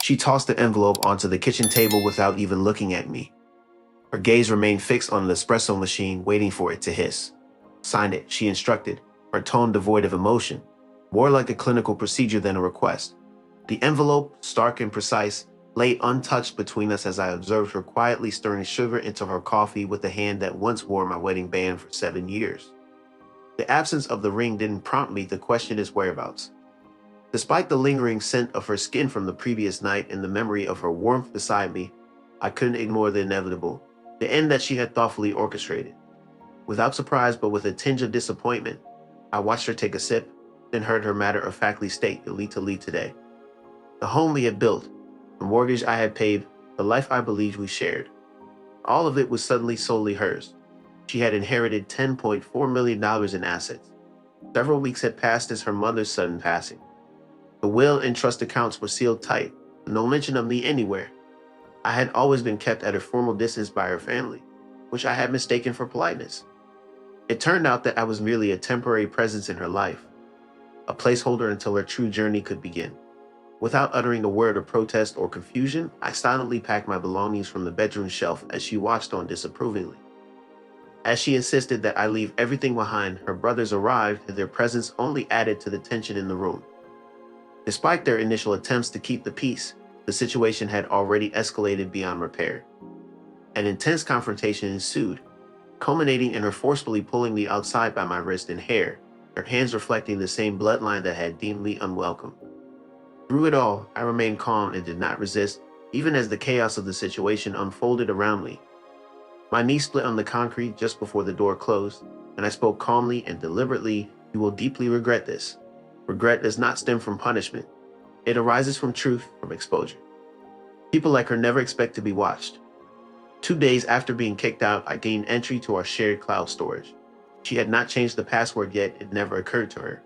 She tossed the envelope onto the kitchen table without even looking at me. Her gaze remained fixed on the espresso machine, waiting for it to hiss. "Sign it," she instructed, her tone devoid of emotion, more like a clinical procedure than a request. The envelope, stark and precise, lay untouched between us as I observed her quietly stirring sugar into her coffee with the hand that once wore my wedding band for 7 years. The absence of the ring didn't prompt me to question his whereabouts. Despite the lingering scent of her skin from the previous night and the memory of her warmth beside me, I couldn't ignore the inevitable, the end that she had thoughtfully orchestrated. Without surprise but with a tinge of disappointment, I watched her take a sip, then heard her matter-of-factly state the lead to lead today. The home we had built, the mortgage I had paid, the life I believed we shared. All of it was suddenly solely hers. She had inherited $10.4 million in assets. Several weeks had passed since her mother's sudden passing. The will and trust accounts were sealed tight, no mention of me anywhere. I had always been kept at a formal distance by her family, which I had mistaken for politeness. It turned out that I was merely a temporary presence in her life, a placeholder until her true journey could begin. Without uttering a word of protest or confusion, I silently packed my belongings from the bedroom shelf as she watched on disapprovingly. As she insisted that I leave everything behind, her brothers arrived and their presence only added to the tension in the room. Despite their initial attempts to keep the peace, the situation had already escalated beyond repair. An intense confrontation ensued, culminating in her forcefully pulling me outside by my wrist and hair, her hands reflecting the same bloodline that had deemed me unwelcome. Through it all, I remained calm and did not resist, even as the chaos of the situation unfolded around me. My knee split on the concrete just before the door closed, and I spoke calmly and deliberately, "You will deeply regret this. Regret does not stem from punishment. It arises from truth, from exposure. People like her never expect to be watched." 2 days after being kicked out, I gained entry to our shared cloud storage. She had not changed the password yet, it never occurred to her.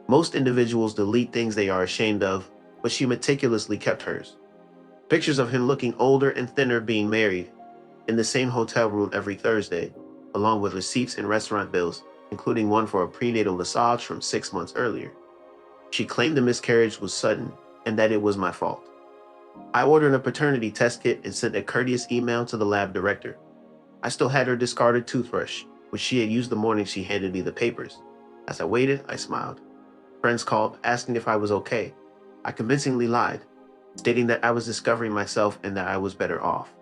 Most individuals delete things they are ashamed of, but she meticulously kept hers. Pictures of him looking older and thinner being married, in the same hotel room every Thursday, along with receipts and restaurant bills, including one for a prenatal massage from 6 months earlier. She claimed the miscarriage was sudden and that it was my fault. I ordered a paternity test kit and sent a courteous email to the lab director. I still had her discarded toothbrush, which she had used the morning she handed me the papers. As I waited, I smiled. Friends called, asking if I was okay. I convincingly lied, stating that I was discovering myself and that I was better off.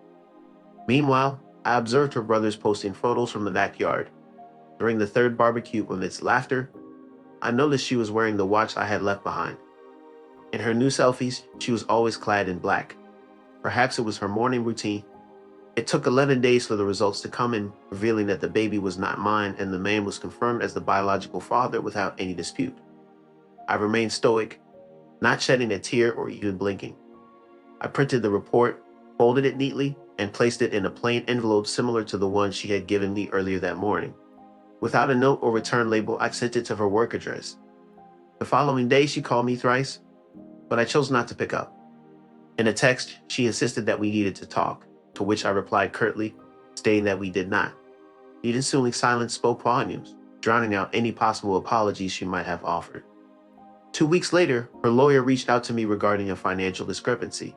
Meanwhile, I observed her brothers posting photos from the backyard. During the third barbecue, amidst laughter, I noticed she was wearing the watch I had left behind. In her new selfies, she was always clad in black. Perhaps it was her morning routine. It took 11 days for the results to come in, revealing that the baby was not mine and the man was confirmed as the biological father without any dispute. I remained stoic, not shedding a tear or even blinking. I printed the report, folded it neatly, and placed it in a plain envelope similar to the one she had given me earlier that morning. Without a note or return label, I sent it to her work address. The following day, she called me thrice, but I chose not to pick up. In a text, she insisted that we needed to talk, to which I replied curtly, stating that we did not. The ensuing silence spoke volumes, drowning out any possible apologies she might have offered. 2 weeks later, her lawyer reached out to me regarding a financial discrepancy.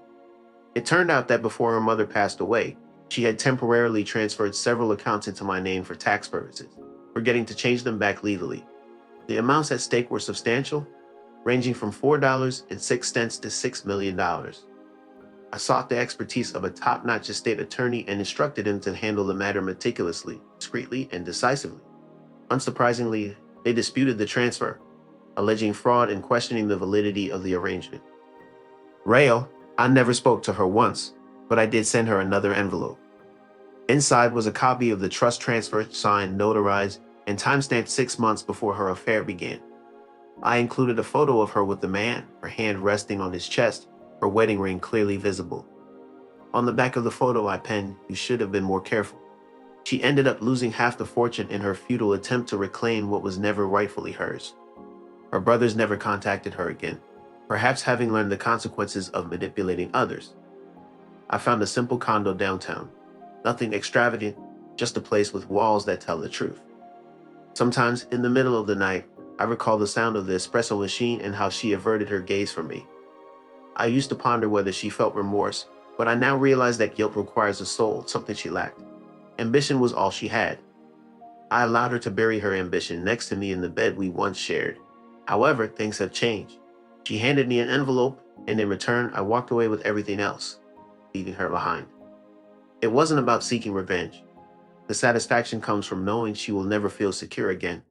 It turned out that before her mother passed away, she had temporarily transferred several accounts into my name for tax purposes, forgetting to change them back legally. The amounts at stake were substantial, ranging from $4.06 to $6 million. I sought the expertise of a top-notch estate attorney and instructed him to handle the matter meticulously, discreetly, and decisively. Unsurprisingly, they disputed the transfer, alleging fraud and questioning the validity of the arrangement. Rael, I never spoke to her once, but I did send her another envelope. Inside was a copy of the trust transfer signed, notarized, and timestamped 6 months before her affair began. I included a photo of her with the man, her hand resting on his chest, her wedding ring clearly visible. On the back of the photo I penned, "You should have been more careful." She ended up losing half the fortune in her futile attempt to reclaim what was never rightfully hers. Her brothers never contacted her again, perhaps having learned the consequences of manipulating others. I found a simple condo downtown. Nothing extravagant, just a place with walls that tell the truth. Sometimes, in the middle of the night, I recall the sound of the espresso machine and how she averted her gaze from me. I used to ponder whether she felt remorse, but I now realize that guilt requires a soul, something she lacked. Ambition was all she had. I allowed her to bury her ambition next to me in the bed we once shared. However, things have changed. She handed me an envelope, and in return, I walked away with everything else, leaving her behind. It wasn't about seeking revenge. The satisfaction comes from knowing she will never feel secure again.